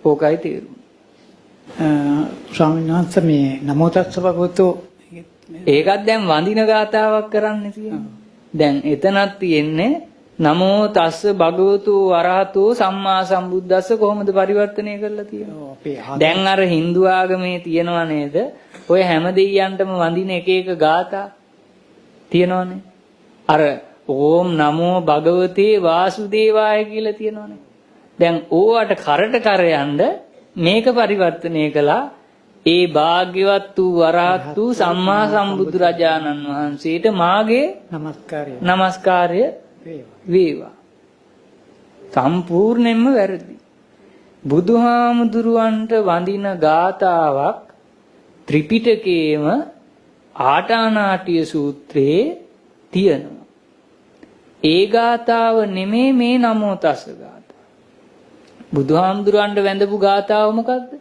ඕකයි තේරුම. ස්වාමීන් වහන්සේ මේ නමෝ තස්ස භගවතු ඒකත් දැන් වඳින ගාතාවක් කරන්න තියෙනවා. දැන් එතනක් තියෙන්නේ නමෝ තස්ස භගවතු වරහතෝ සම්මා සම්බුද්දස්ස කොහොමද පරිවර්තනය කරලා තියෙන්නේ? දැන් අර Hindu ආගමේ තියෙනව නේද? ඔය හැම දෙයියන්ටම වඳින එක එක ගාථා තියෙනවනේ. අර ඕම් නමෝ භගවතේ වාසුදේවාය කියලා තියෙනවනේ. දැන් ඕවට කරට කර යන්න මේක පරිවර්තනය කළා. ඒ භාග්‍යවත් වූ වරහත් වූ සම්මා සම්බුදු රජාණන් වහන්සේට මාගේ නමස්කාරය වේවා. සම්පූර්ණයෙන්ම වැරදි. බුදුහාමුදුරුවන්ට වඳින ගාතාවක් ත්‍රිපිටකයේම ආටානාටිය සූත්‍රයේ තියෙනවා. ඒ ගාතාව නෙමේ මේ නමෝ තස්ස ගාතාව. බුදුහාමුදුරුවන්ට වැඳපු ගාතාව මොකද්ද?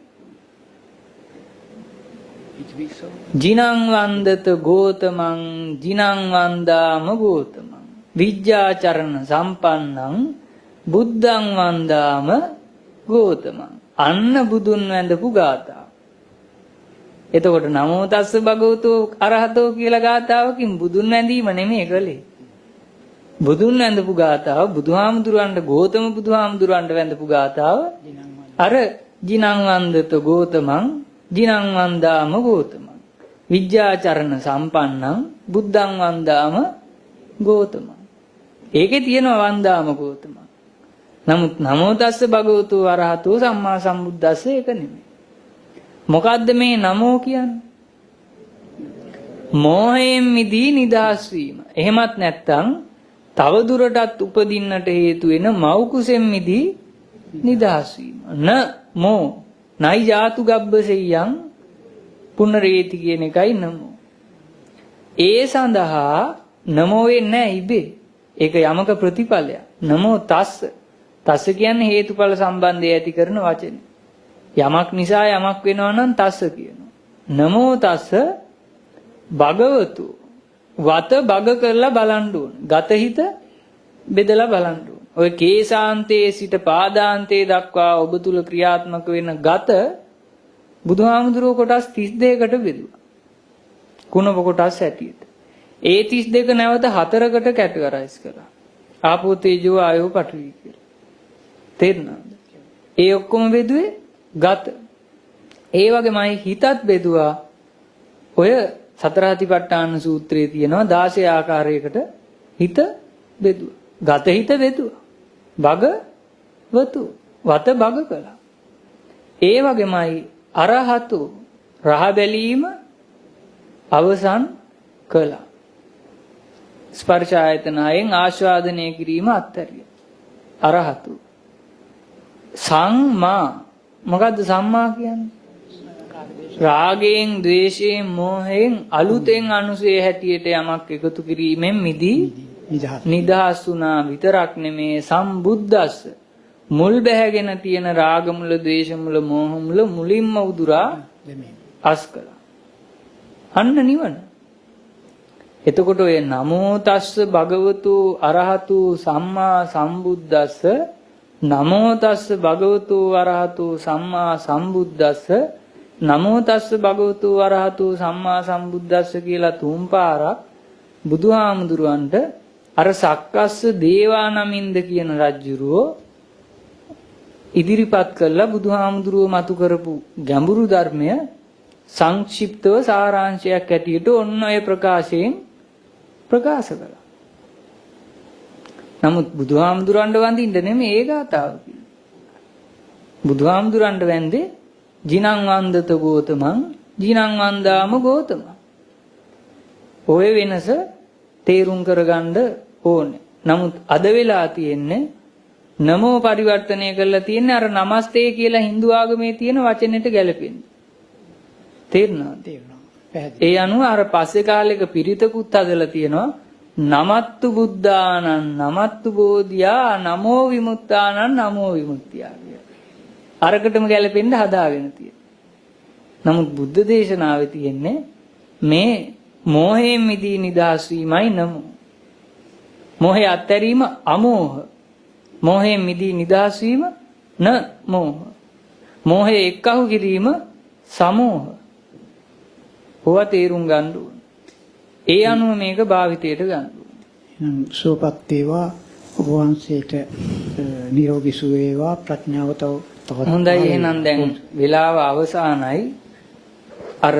ජිනං වන්දත ගෝතමං ජිනං වන්දාම ගෝතමං විජ්ජාචරණ සම්පන්නං බුද්ධං වන්දාම ගෝතමං. අන්න බුදුන් වැඳපු ගාතාව. එතකොට නමෝ තස්ස භගවතු අරහතෝ කියලා ගාතාවකින් බුදුන් වැඳීම නෙමෙයි කළේ. බුදුන් වැඳපු ගාතාව බුදුහාමුදුරන්ට ගෝතම බුදුහාමුදුරන්ට වැඳපු ගාතාව අර ජිනං වන්දත ගෝතමං ජිනං වන්දාම ගෝතමං විජ්ජාචරණ සම්පන්නං බුද්ධං වන්දාම ගෝතමං. ඒකේ තියෙනවා වන්දාම ගෝතමං. නමුත් නමෝ තස්ස භගවතු වරහතෝ සම්මා සම්බුද්දස්ස ඒක නෙමෙයි. මොකද්ද මේ නමෝ කියන්නේ? මෝහයෙන් මිදී නිදහස් වීම. එහෙමත් නැත්නම් තව දුරටත් උපදින්නට හේතු වෙන මව් කුසෙන් මිදී නිදහස් වීම. නමෝ නයි ජාතු ගබ්බසෙයං පුනරේති කියන එකයි නමෝ. ඒ සඳහා නමෝ වෙන්නේ නැහැ ඉබේ. ඒක යමක ප්‍රතිඵලයක්. නමෝ තස්ස. තස්ස කියන්නේ හේතුඵල සම්බන්ධය ඇති කරන වචනේ. යමක් නිසා යමක් වෙනවා නම් තස්ස කියනවා. නමෝ තස්ස භගවතු වත බග කරලා බලන්න ඕන. ගත හිත බෙදලා බලන්න ඕන. ඔය කේසාන්තයේ සිට පාදාන්තයේ දක්වා ඔබ තුල ක්‍රියාත්මක වෙන ගත බුදුහාමුදුරුවෝ කොටස් 32කට බෙදුවා. කුණප කොටස් 60ට. ඒ 32 නැවත 4කට කැටගරයිස් කළා. ආපෝ තේජෝ ආයෝ පඨවි කියලා. තේරුණාද? ඒ ඔක්කොම බෙදුවේ ගත. ඒ වගේමයි හිතත් බෙදුවා. ඔය සතරාතිපට්ඨාන සූත්‍රයේ තියෙනවා 16 ආකාරයකට හිත බෙදුවා. ගත හිත බෙදුවා. භගවතු වත භග කළා. ඒ වගේමයි අරහතු රහ බැලීම අවසන් කළා. ස්පර්ශ ආයතනයෙන් ආස්වාදනය කිරීම අත්හැරියා. අරහතු සම්මා මොකද්ද සම්මා කියන්නේ? රාගයෙන්, ද්වේෂයෙන්, මෝහයෙන් අලුතෙන් අනුසය හැටියට යමක් එකතු කිරීමෙන් මිදී නිදහස් වුණා විතරක් නෙමේ සම්බුද්දස්ස මුල් බැහැගෙන තියෙන රාග මුල, ද්වේෂ මුල, මෝහ මුල මුලින්ම උදුරා අස් කළා. අන්න නිවන. එතකොට ඔය නමෝ තස්ස භගවතු අරහතු සම්මා සම්බුද්දස්ස නමෝ තස්ස භගවතු අරහතු සම්මා සම්බුද්දස්ස නමෝ තස්ස භගවතු අරහතු සම්මා සම්බුද්දස්ස කියලා තුන් පාරක් බුදුහාමුදුරුවන්ට අර සක්කස්ස දේවානමින්ද කියන රජුරෝ ඉදිරිපත් කළා. බුදුහාමුදුරුවෝ මතු කරපු ගැඹුරු ධර්මය සංක්ෂිප්තව සාරාංශයක් ඇටියට ඔන්න ඔය ප්‍රකාශයෙන් ප්‍රකාශ කළා. නමුත් බුදුහාමුදුරන්ට වඳින්න නෙමෙයි ඒ ගාතාව කියන්නේ. බුදුහාමුදුරන්ට වැඳේ ජිනං වන්දත ගෝතමං ජිනං වන්දාම ගෝතමං. ඔය වෙනස තේරුම් කරගන්න ඕනේ. නමුත් අද වෙලා තියෙන්නේ නමෝ පරිවර්තනය කරලා තියෙන්නේ අර නමස්තේ කියලා Hindu ආගමේ තියෙන වචනෙට ගැලපෙන්නේ. තේරුණාද? ඒ අනුව අර පස්සේ කාලෙක පිරිතකුත් හදලා තියෙනවා නමත්තු බුද්ධානං නමත්තු බෝධියා නමෝ විමුක්තානං නමෝ විමුක්තියා කියලා. අරකටම ගැලපෙන්න හදාගෙන තියෙනවා. නමුත් බුද්ධ දේශනාවේ තියෙන්නේ මේ මෝහයෙන් මිදී නිදහස් වීමයි නමෝ. මෝහය අත්හැරීම අමෝහ. මෝහයෙන් මිදී නිදහස් වීම න මෝහ. මෝහය එක්කහු කිරීම සමෝහ. ඕවා තේරුම් ගන්න ඕන. ඒ අනුව මේක භාවිතයට ගන්න ඕන. එහෙනම් සුවපත් වේවා ඔබ වහන්සේට නිරෝගී සුව වේවා ප්‍රඥාව තවත් හොඳයි එහෙනම් දැන් වෙලාව අවසానයි. අර